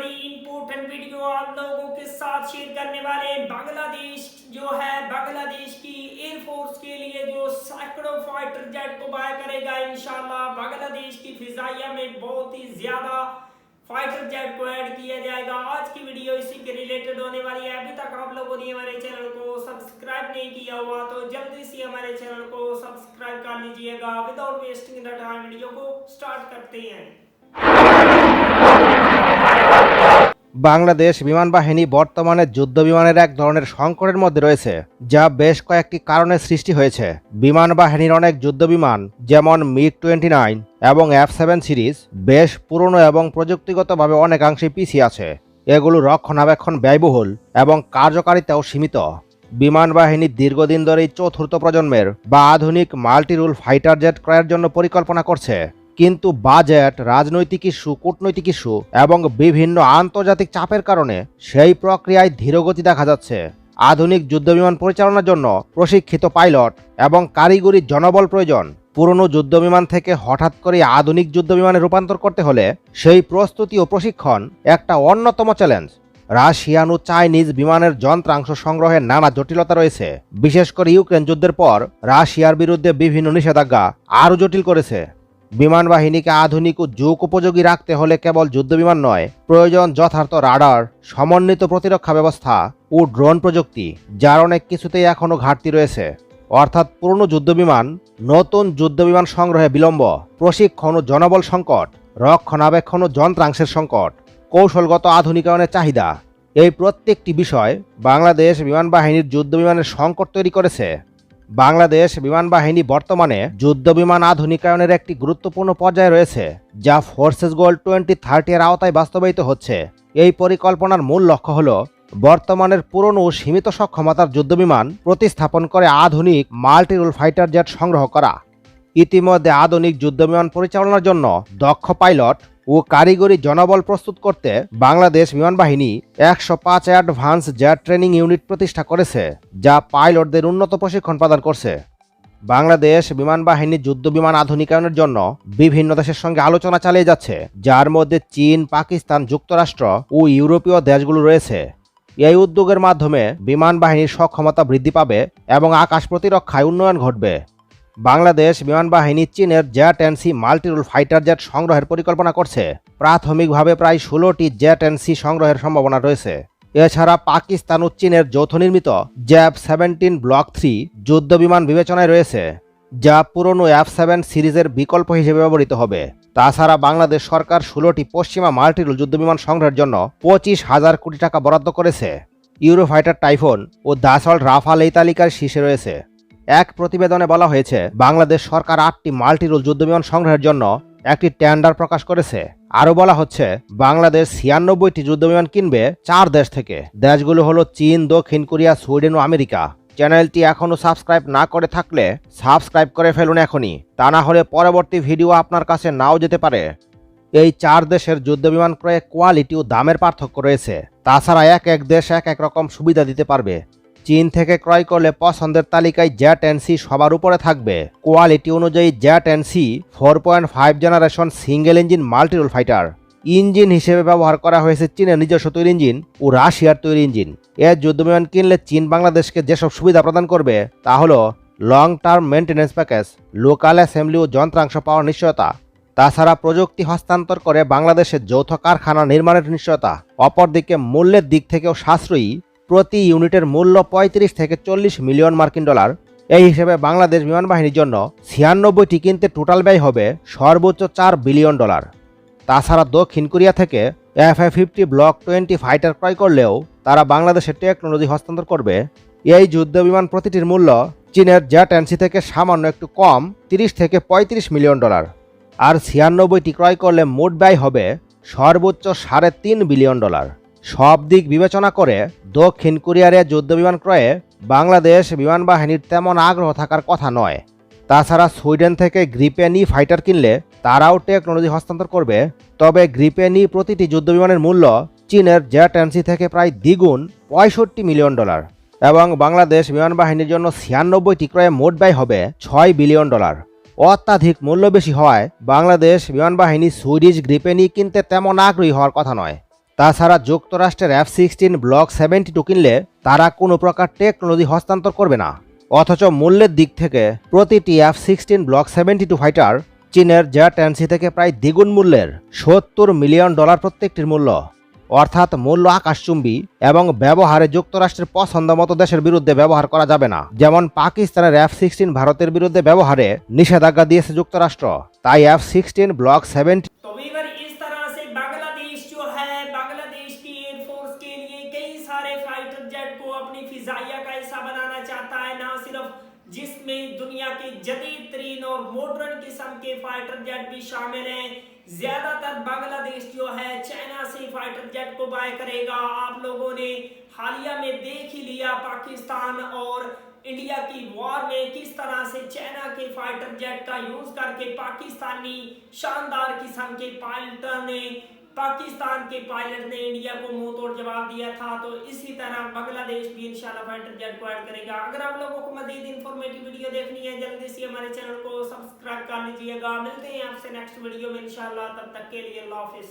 बड़ी important video आप लोगों के साथ शेयर करने वाले। बांग्लादेश की एयरफोर्स के लिए जो सैकड़ों फाइटर जेट को बाय करेगा इंशाल्लाह। बांग्लादेश की फिजाइया में बहुत ही ज्यादा फाइटर जेट को ऐड किया जाएगा। आज की वीडियो इसी के रिलेटेड होने वाली है। अभी तक आप लोगों ने हमारे चैनल को सब्सक्राइब नहीं किया हुआ तो जल्दी से हमारे चैनल को सब्सक्राइब कर लीजिएगा। Without wasting the time video को स्टार्ट करते हैं। বাংলাদেশ বিমান বাহিনী বর্তমানে যুদ্ধ বিমানের এক ধরনের সংকটের মধ্যে রয়েছে, যা বেশ কয়েকটি কারণে সৃষ্টি হয়েছে। বিমান বাহিনীর অনেক যুদ্ধ বিমান যেমন MiG-29 এবং F-7 সিরিজ বেশ পুরনো এবং প্রযুক্তিগতভাবে অনেকাংশে পিছিয়ে আছে। এগুলো রক্ষণাবেক্ষণ ব্যয়বহুল এবং কার্যকারিতাও সীমিত। বিমান বাহিনী দীর্ঘদিন ধরেই চতুর্থ প্রজন্মের বা আধুনিক মাল্টি-রোল ফাইটার জেট ক্রয়ের জন্য পরিকল্পনা করছে, কিন্তু বাজেট, রাজনৈতিক ইস্যু, কূটনৈতিক ইস্যু এবং বিভিন্ন আন্তর্জাতিক চাপের কারণে সেই প্রক্রিয়ায় ধীরগতি দেখা যাচ্ছে। আধুনিক যুদ্ধবিমান পরিচালনার জন্য প্রশিক্ষিত পাইলট এবং কারিগরি জনবল প্রয়োজন। পুরনো যুদ্ধবিমান থেকে হঠাৎ করে আধুনিক যুদ্ধবিমানে রূপান্তর করতে হলে সেই প্রস্তুতি ও প্রশিক্ষণ একটা অন্যতম চ্যালেঞ্জ। রাশিয়ান ও চাইনিজ বিমানের যন্ত্রাংশ সংগ্রহের নানা জটিলতা রয়েছে। বিশেষ করে ইউক্রেন যুদ্ধের পর রাশিয়ার বিরুদ্ধে বিভিন্ন নিষেধাজ্ঞা আরও জটিল করেছে। বিমান বাহিনীকে আধুনিক ও যুগ উপযোগী রাখতে হলে কেবল যুদ্ধবিমান নয়, প্রয়োজন যথার্থ রাডার, সমন্বিত প্রতিরক্ষা ব্যবস্থা ও ড্রোন প্রযুক্তি, যার অনেক কিছুতেই এখনও ঘাটতি রয়েছে। অর্থাৎ পুরনো যুদ্ধবিমান, নতুন যুদ্ধবিমান সংগ্রহে বিলম্ব, প্রশিক্ষণ ও জনবল সংকট, রক্ষণাবেক্ষণ ও যন্ত্রাংশের সংকট, কৌশলগত আধুনিকায়নের চাহিদা, এই প্রত্যেকটি বিষয় বাংলাদেশ বিমান বাহিনীর যুদ্ধবিমানের সংকট তৈরি করেছে। বাংলাদেশ বিমান বাহিনী বর্তমানে যুদ্ধবিমান আধুনিকায়নের একটি গুরুত্বপূর্ণ পর্যায়ে রয়েছে, যা ফোর্সেস গোল 2030 এর আওতায় বাস্তবায়িত হচ্ছে। এই পরিকল্পনার মূল লক্ষ্য হল বর্তমানের পুরনো ও সীমিত সক্ষমতার যুদ্ধবিমান প্রতিস্থাপন করে আধুনিক মাল্টি-রোল ফাইটার জেট সংগ্রহ করা। ইতিমধ্যে আধুনিক যুদ্ধবিমান পরিচালনার জন্য দক্ষ পাইলট ও কারিগরি জনবল প্রস্তুত করতে বাংলাদেশ বিমান বাহিনী 105 অ্যাডভান্স জেট ট্রেনিং ইউনিট প্রতিষ্ঠা করেছে, যা পাইলটদের উন্নত প্রশিক্ষণ প্রদান করছে। বাংলাদেশ বিমান বাহিনী যুদ্ধবিমান আধুনিকায়নের জন্য বিভিন্ন দেশের সঙ্গে আলোচনা চালিয়ে যাচ্ছে, যার মধ্যে চীন, পাকিস্তান, যুক্তরাষ্ট্র ও ইউরোপীয় দেশগুলো রয়েছে। এই উদ্যোগের মাধ্যমে বিমান বাহিনীর সক্ষমতা বৃদ্ধি পাবে এবং আকাশ প্রতিরক্ষায় উন্নয়ন ঘটবে। বাংলাদেশ বিমান বাহিনী চীনের জেট-এনসি মাল্টি-রোল ফাইটার জেট সংগ্রহের পরিকল্পনা করছে। প্রাথমিকভাবে প্রায় 16টি জেট-এনসি সংগ্রহের সম্ভাবনা রয়েছে। এছাড়া পাকিস্তান ও চীনের যৌথ নির্মিত জ্যাব-17 ব্লক 3 যুদ্ধবিমান বিবেচনায় রয়েছে, যা পুরনো F-7 সিরিজের বিকল্প হিসেবে ব্যবহৃত হবে। তাছাড়া বাংলাদেশ সরকার 16টি পশ্চিমা মাল্টি-রোল যুদ্ধবিমান সংগ্রহের জন্য 25,000 কোটি টাকা বরাদ্দ করেছে। ইউরোফাইটার টাইফুন ও দাসল্ট রাফাল এই তালিকার শীর্ষে রয়েছে। এক প্রতিবেদনে বলা হয়েছে, বাংলাদেশ সরকার 8টি মাল্টি-রোল যুদ্ধবিমান সংগ্রহের জন্য একটি টেন্ডার প্রকাশ করেছে। আরও বলা হচ্ছে, বাংলাদেশ 96টি যুদ্ধবিমান কিনবে 4 দেশ থেকে। দেশগুলো হলো চীন, দক্ষিণ কোরিয়া, সুইডেন ও আমেরিকা। চ্যানেলটি এখনও সাবস্ক্রাইব না করে থাকলে সাবস্ক্রাইব করে ফেলুন এখনই, তা না হলে পরবর্তী ভিডিও আপনার কাছে নাও যেতে পারে। এই 4 দেশের যুদ্ধবিমান ক্রয়ে কোয়ালিটি ও দামের পার্থক্য রয়েছে। তাছাড়া এক এক দেশ এক এক রকম সুবিধা দিতে পারবে। চীন থেকে ক্রয় করলে পছন্দের তালিকায় জেট-এনসি সবার উপরে থাকবে। কোয়ালিটি অনুযায়ী jet-NC 4.5 generation single engine multi-role fighter. Engine হিসেবে ব্যবহার করা হয়েছে চীনের নিজস্ব তৈরি ইঞ্জিন ও রাশিয়ার তৈরি ইঞ্জিন। এর যুদ্ধবিমান কিনলে চীন বাংলাদেশকে যেসব সুবিধা প্রদান করবে তা হল long term maintenance package, local assembly ও যন্ত্রাংশ পাওয়ার নিশ্চয়তা। তাছাড়া প্রযুক্তি হস্তান্তর করে বাংলাদেশের যৌথ কারখানা নির্মাণের নিশ্চয়তা। অপরদিকে মূল্যের দিক থেকেও সাশ্রয়ী, প্রতি ইউনিটের মূল্য 35 থেকে 40 মিলিয়ন মার্কিন ডলার। এই হিসেবে বাংলাদেশ বিমান বাহিনীর জন্য 96টি কিনতে টোটাল ব্যয় হবে সর্বোচ্চ $4 বিলিয়ন। তাছাড়া দক্ষিণ কোরিয়া থেকে FA-50 ব্লক 20 ফাইটার ক্রয় করলেও তারা বাংলাদেশের টেকনোলজি হস্তান্তর করবে। এই যুদ্ধবিমান প্রতিটির মূল্য চীনের জেট-এনসি থেকে সামান্য একটু কম, 30 থেকে 35 মিলিয়ন ডলার। আর 96টি ক্রয় করলে মোট ব্যয় হবে সর্বোচ্চ $3.5 বিলিয়ন। সব দিক বিবেচনা করে দক্ষিণ কোরিয়ার যুদ্ধবিমান ক্রয়ে বাংলাদেশ বিমান বাহিনীর তেমন আগ্রহ থাকার কথা নয়। তাছাড়া সুইডেন থেকে গ্রিপেন-ই ফাইটার কিনলে তারাও টেকনোলজি হস্তান্তর করবে। তবে গ্রিপেন-ই প্রতিটি যুদ্ধবিমানের মূল্য চীনের জেট-এনসি থেকে প্রায় দ্বিগুণ, $65 মিলিয়ন। এবং বাংলাদেশ বিমান বাহিনীর জন্য 96টি ক্রয়ে মোট ব্যয় হবে $6 বিলিয়ন। অত্যাধিক মূল্য বেশি হওয়ায় বাংলাদেশ বিমান বাহিনী সুইডিশ গ্রিপেন-ই কিনতে তেমন আগ্রহী হওয়ার কথা নয়। তাছাড়া যুক্তরাষ্ট্রের F-16 ব্লক 72 কিনলে তারা কোনো প্রকার টেকনোলজি হস্তান্তর করবে না। অথচ মূল্যের দিক থেকে প্রতিটি F-16 ব্লক 72 ফাইটার চীনের Z-10C থেকে প্রায় দ্বিগুণ মূল্যের $70 মিলিয়ন প্রত্যেকটির মূল্য, অর্থাৎ মূল্য আকাশচুম্বী এবং ব্যবহারে যুক্তরাষ্ট্রের পছন্দ মতো দেশের বিরুদ্ধে ব্যবহার করা যাবে না। যেমন পাকিস্তানের F-16 ভারতের বিরুদ্ধে ব্যবহারে নিষেধাজ্ঞা দিয়েছে যুক্তরাষ্ট্র, তাই F-16 ব্লক 70। तो वीवर इस तरह से बांग्लादेश जो है, बांग्लादेश की एयरफोर्स के लिए कई सारे फाइटर जेट को अपनी फिजाइया का हिस्सा बनाना चाहता है, ना सिर्फ जिसमें दुनिया के जदीद तरीन और मॉडर्न किस्म के फाइटर जेट भी शामिल हैं। ज्यादातर बांग्लादेश जो है चाइना से फाइटर जेट को बाय करेगा। आप लोगों ने हालिया में देख ही लिया पाकिस्तान और इंडिया की वॉर में किस तरह से चाइना के फाइटर जेट का यूज करके पाकिस्तानी शानदार किस्म के पाकिस्तान के पायलट ने इंडिया को मुंह तोड़ जवाब दिया था। तो इसी तरह बांग्लादेश भी इंशाल्लाह फाइटर जेट को ऐड करेगा। अगर आप लोगों को मजीद इंफॉर्मेटिव वीडियो देखनी है जल्दी से हमारे चैनल को सब्सक्राइब कर लीजिएगा। मिलते हैं आपसे नेक्स्ट वीडियो में इंशाल्लाह, तब तक के लिए अल्लाह हाफिज।